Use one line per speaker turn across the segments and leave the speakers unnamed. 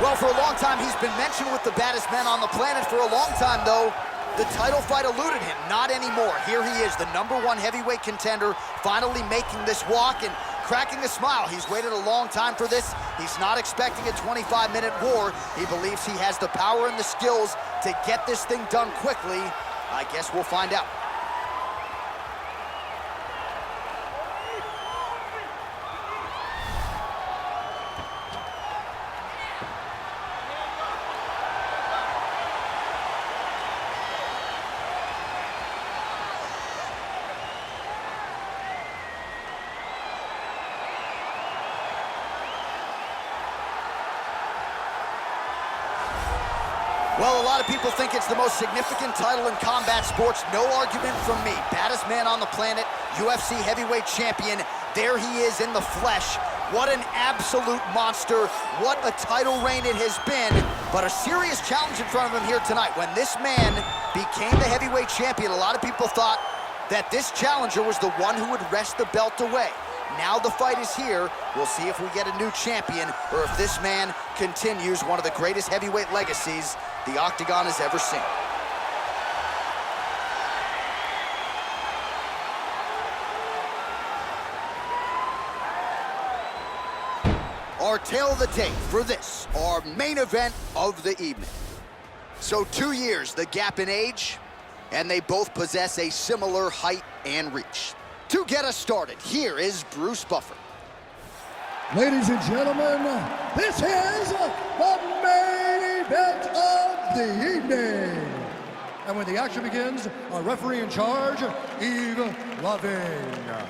Well, for a long time, he's been mentioned with the baddest men on the planet. For a long time, though, the title fight eluded him. Not anymore. Here he is, the #1 heavyweight contender, finally making this walk and cracking a smile. He's waited a long time for this. He's not expecting a 25-minute war. He believes he has the power and the skills to get this thing done quickly. I guess we'll find out. Well, a lot of people think it's the most significant title in combat sports. No argument from me. Baddest man on the planet, UFC heavyweight champion. There he is in the flesh. What an absolute monster. What a title reign it has been. But a serious challenge in front of him here tonight. When this man became the heavyweight champion, a lot of people thought that this challenger was the one who would wrest the belt away. Now the fight is here. We'll see if we get a new champion or if this man continues one of the greatest heavyweight legacies the Octagon has ever seen. Our tale of the tape for this, our main event of the evening. So 2 years, the gap in age, and they both possess a similar height and reach. To get us started, here is Bruce Buffer.
Ladies and gentlemen, this is the main event of the evening. And when the action begins, our referee in charge, Yves Lavigne.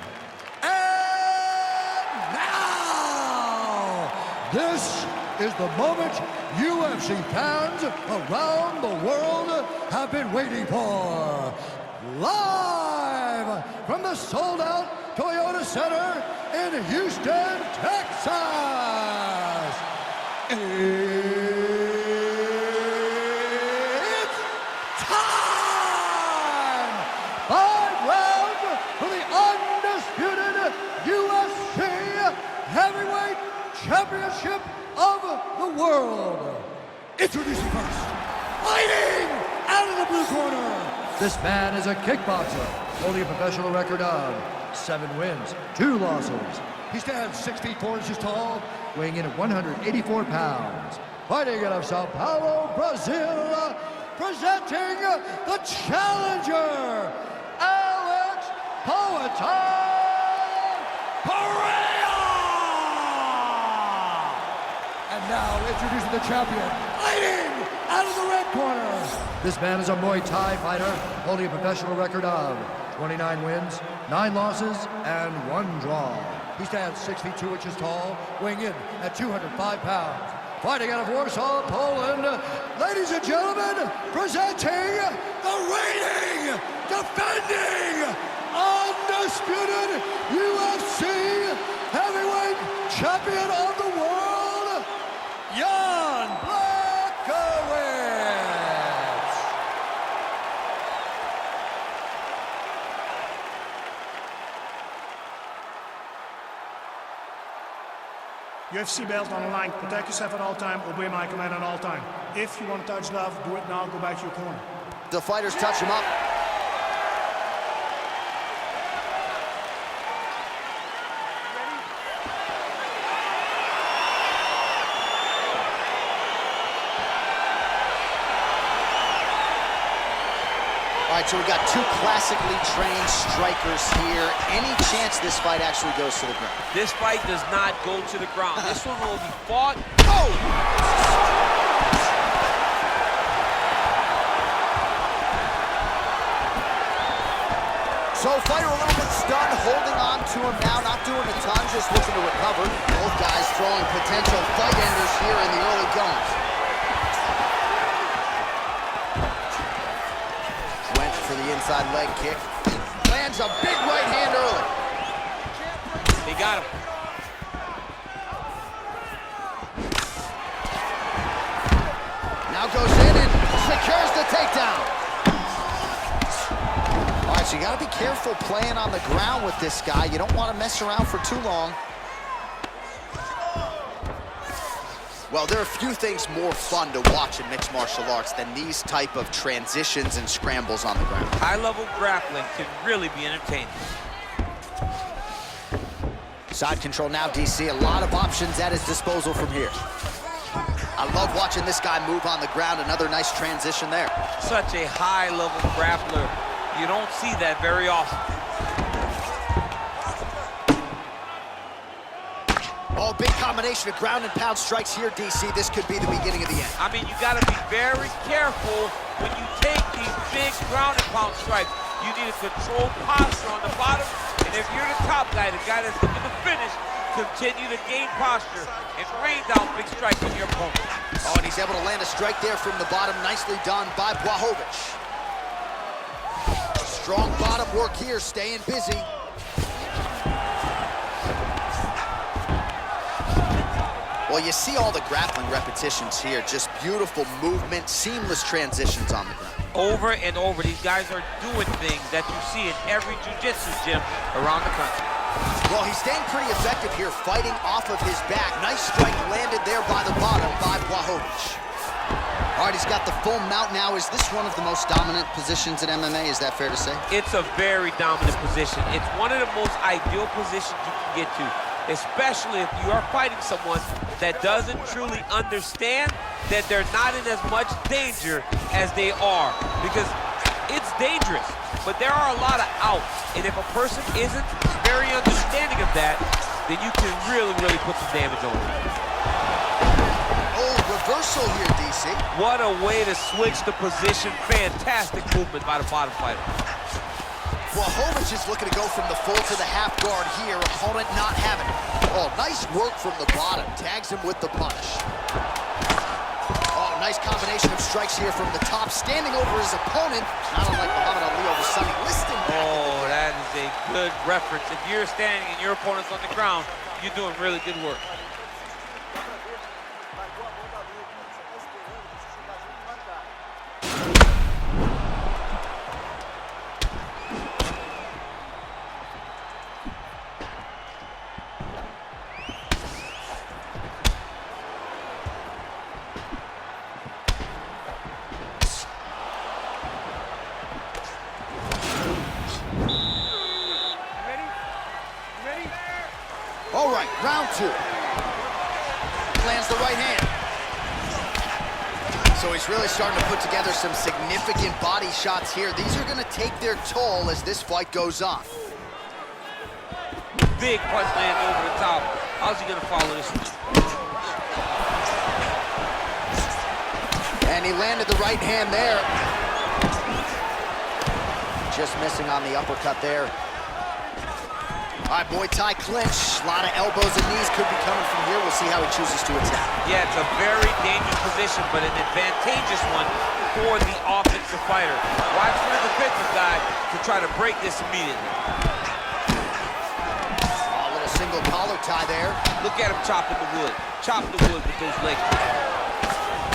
And now, this is the moment UFC fans around the world have been waiting for. Live from the sold-out Toyota Center in Houston, Texas. It's time! 5 rounds for the undisputed UFC Heavyweight Championship of the world. Introducing first, fighting out of the blue corner. This man is a kickboxer, holding a professional record of 7 wins, 2 losses. He stands 6 feet 4 inches tall, weighing in at 184 pounds. Fighting out of Sao Paulo, Brazil, presenting the challenger, Alex Pereira! And now introducing the champion, fighting out of the red corner. This man is a Muay Thai fighter, holding a professional record of 29 wins, 9 losses, and 1 draw. He stands 6 feet 2 inches tall, weighing in at 205 pounds. Fighting out of Warsaw, Poland, ladies and gentlemen, presenting the reigning, defending, undisputed UFC heavyweight champion of the world, Blachowicz.
UFC belt on the line. Protect yourself at all time. Obey my command at all time. If you want to touch love, do it now. Go back to your corner.
The fighters touch him up. All right, so we've got 2 classically trained strikers here. Any chance this fight actually goes to the ground?
This fight does not go to the ground. This one will be fought.
Oh! So fighter a little bit stunned, holding on to him now, not doing a ton, just looking to recover. Both guys throwing potential fight enders here in the early goings. For the inside leg kick. Lands a big right hand early.
He got him.
Now goes in and secures the takedown. All right, so you got to be careful playing on the ground with this guy. You don't want to mess around for too long. Well, there are few things more fun to watch in mixed martial arts than these type of transitions and scrambles on the ground.
High-level grappling can really be entertaining.
Side control now, DC. A lot of options at his disposal from here. I love watching this guy move on the ground. Another nice transition there.
Such a high-level grappler. You don't see that very often.
Oh, big combination of ground and pound strikes here, DC. This could be the beginning of the end.
I mean, you got to be very careful when you take these big ground and pound strikes. You need a controlled posture on the bottom, and if you're the top guy, the guy that's looking to finish, continue to gain posture and rain down big strikes on your opponent.
Oh, and he's able to land a strike there from the bottom. Nicely done by Blachowicz. Strong bottom work here, staying busy. Well, you see all the grappling repetitions here. Just beautiful movement, seamless transitions on the ground.
Over and over, these guys are doing things that you see in every jiu-jitsu gym around the country.
Well, he's staying pretty effective here, fighting off of his back. Nice strike landed there by the bottom by Blachowicz. All right, he's got the full mount now. Is this one of the most dominant positions in MMA? Is that fair to say?
It's a very dominant position. It's one of the most ideal positions you can get to, especially if you are fighting someone that doesn't truly understand that they're not in as much danger as they are, because it's dangerous, but there are a lot of outs, and if a person isn't very understanding of that, then you can really put some damage on them.
Oh, reversal here, DC.
What a way to switch the position. Fantastic movement by the bottom fighter.
Blachowicz is looking to go from the full to the half guard here. Opponent not having it. Oh, nice work from the bottom. Tags him with the punch. Oh, nice combination of strikes here from the top. Standing over his opponent. Not unlike Muhammad Ali over Sonny Liston.
Oh, that is a good reference. If you're standing and your opponent's on the ground, you're doing really good work.
All right, round two. Lands the right hand. So he's really starting to put together some significant body shots here. These are going to take their toll as this fight goes on.
Big punch landing over the top. How's he going to follow this one?
And he landed the right hand there. Just missing on the uppercut there. All right, Muay Thai clinch. A lot of elbows and knees could be coming from here. We'll see how he chooses to attack.
Yeah, it's a very dangerous position, but an advantageous one for the offensive fighter. Watch for the defensive guy to try to break this immediately.
A little single collar tie there.
Look at him chopping the wood. Chopping the wood with those legs.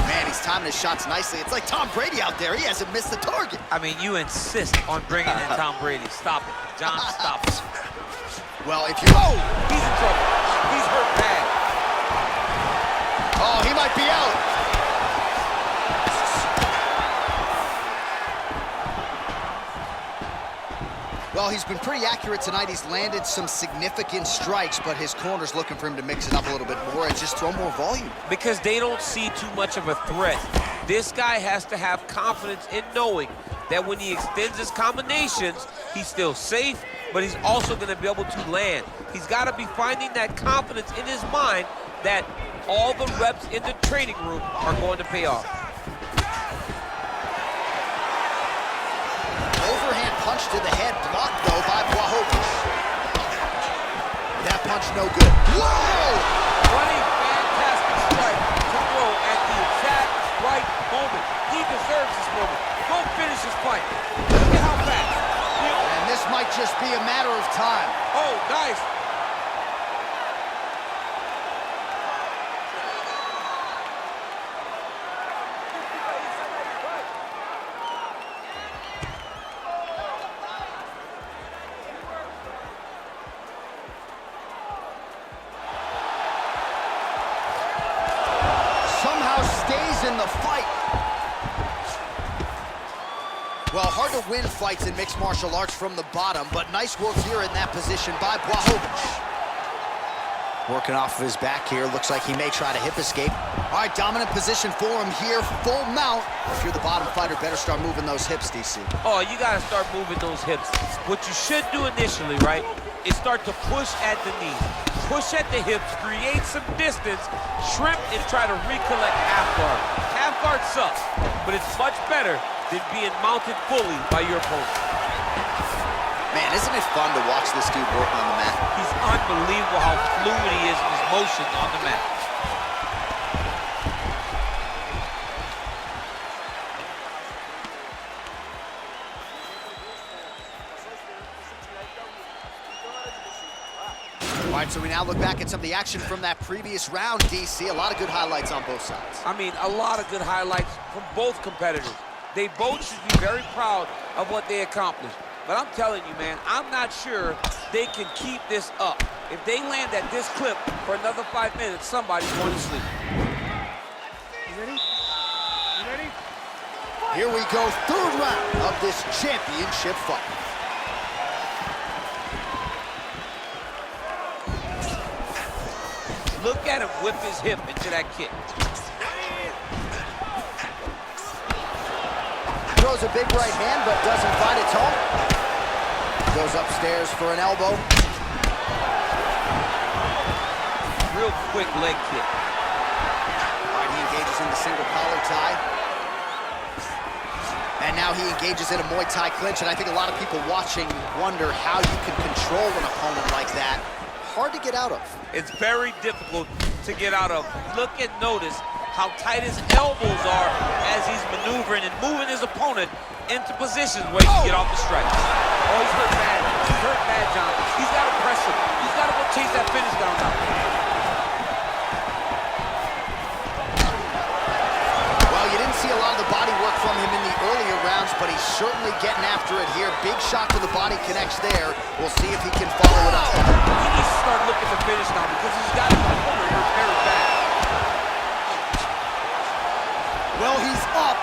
Man, he's timing his shots nicely. It's like Tom Brady out there. He hasn't missed the target.
I mean, you insist on bringing in Tom Brady. Stop it. John, stop it.
Well, if you...
Oh, he's in trouble. He's hurt bad.
Oh, he might be out. Well, he's been pretty accurate tonight. He's landed some significant strikes, but his corner's looking for him to mix it up a little bit more and just throw more volume.
Because they don't see too much of a threat. This guy has to have confidence in knowing that when he extends his combinations, he's still safe, but he's also going to be able to land. He's got to be finding that confidence in his mind that all the reps in the training room are going to pay off.
Overhand punch to the head, blocked though by Blachowicz. That punch no good. Whoa!
What a fantastic strike to throw at the exact right moment. He deserves this moment. Go finish his fight. Look at how fast.
And this might just be a matter of time.
Oh, nice.
Well, hard to win fights in mixed martial arts from the bottom, but nice work here in that position by Blachowicz. Working off of his back here, looks like he may try to hip escape. All right, dominant position for him here, full mount. If you're the bottom fighter, better start moving those hips, DC.
Oh, you gotta start moving those hips. What you should do initially, right, is start to push at the knee. Push at the hips, create some distance, shrimp, and try to recollect half guard. Half guard sucks, but it's much better than being mounted fully by your opponent.
Man, isn't it fun to watch this dude work on the mat?
He's unbelievable how fluid he is in his motions on the mat.
All right, so we now look back at some of the action from that previous round, DC. A lot of good highlights on both sides.
I mean, a lot of good highlights from both competitors. They both should be very proud of what they accomplished. But I'm telling you, man, I'm not sure they can keep this up. If they land at this clip for another 5 minutes, somebody's going to sleep.
You ready? You ready?
Here we go, third round of this championship fight.
Look at him whip his hip into that kick.
Throws a big right hand, but doesn't find its home. Goes upstairs for an elbow.
Real quick leg kick.
All right, he engages in the single collar tie. And now he engages in a Muay Thai clinch, and I think a lot of people watching wonder how you can control an opponent like that. Hard to get out of.
It's very difficult to get out of. Look and notice how tight his elbows are as he's maneuvering and moving his opponent into positions where he can get off the strike. Oh, he's hurt bad. He's hurt bad, John. He's got to press him. He's got to go chase that finish down now.
Well, you didn't see a lot of the body work from him in the earlier rounds, but he's certainly getting after it here. Big shot to the body connects there. We'll see if he can follow it up.
He needs to start looking to finish now because he's got his opponent hurt very bad.
Well, he's up,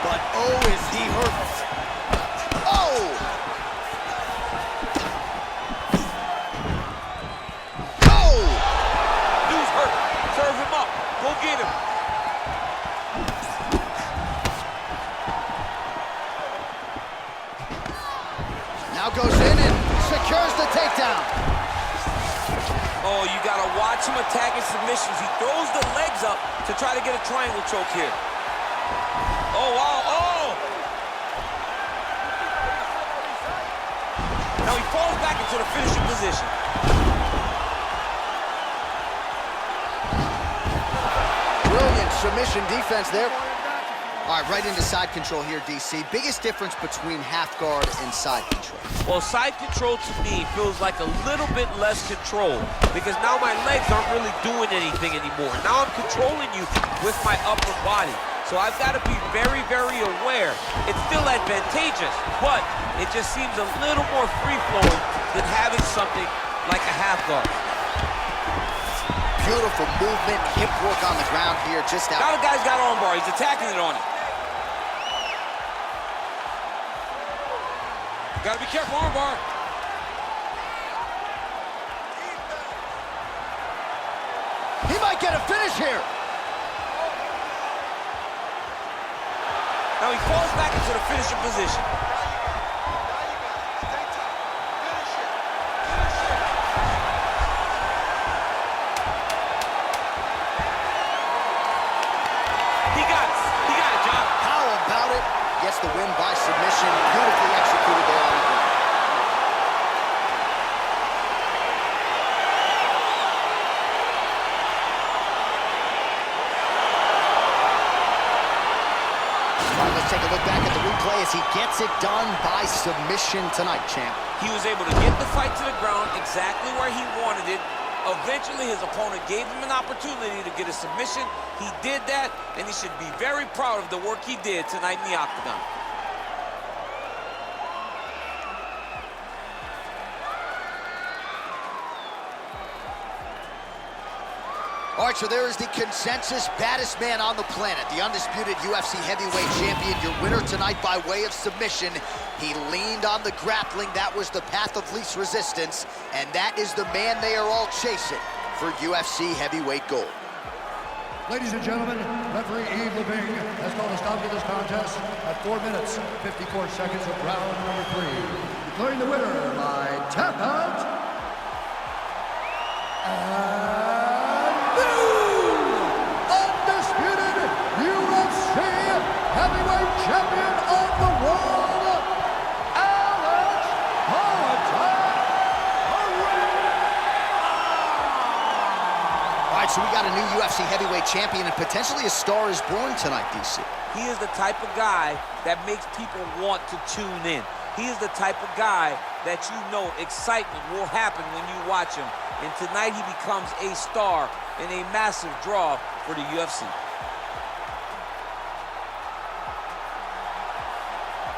but oh, is he hurt. Oh! Oh!
Dude's hurt. Serve him up. Go get him.
Now goes in and secures the takedown.
Oh, you got to watch him attacking submissions. He throws the legs up to try to get a triangle choke here. Oh, wow, oh! Now he falls back into the finishing position.
Brilliant submission defense there. All right, right into side control here, DC. Biggest difference between half guard and side control?
Well, side control to me feels like a little bit less control because now my legs aren't really doing anything anymore. Now I'm controlling you with my upper body. So I've got to be very, very aware. It's still advantageous, but it just seems a little more free-flowing than having something like a half guard.
Beautiful movement, hip work on the ground here, just out.
Now the guy's got armbar. He's attacking it on it. Gotta be careful, armbar.
He might get a finish here.
Now he falls back into the finishing position. He got it, John.
How about it? Gets the win by submission. Beautifully executed there on the ground. All right, let's take a look back at the replay as he gets it done by submission tonight, champ.
He was able to get the fight to the ground exactly where he wanted it. Eventually, his opponent gave him an opportunity to get a submission. He did that, and he should be very proud of the work he did tonight in the octagon.
All right, so there is the consensus baddest man on the planet, the undisputed UFC heavyweight champion, your winner tonight by way of submission. He leaned on the grappling. That was the path of least resistance, and that is the man they are all chasing for UFC heavyweight gold.
Ladies and gentlemen, referee Yves Leving has called a stop to this contest at 4 minutes, 54 seconds of round number 3. Declaring the winner by tap out. Heavyweight champion of the world, Alex
All right, so we got a new UFC heavyweight champion and potentially a star is born tonight, DC.
He is the type of guy that makes people want to tune in. He is the type of guy that you know excitement will happen when you watch him. And tonight he becomes a star and a massive draw for the UFC.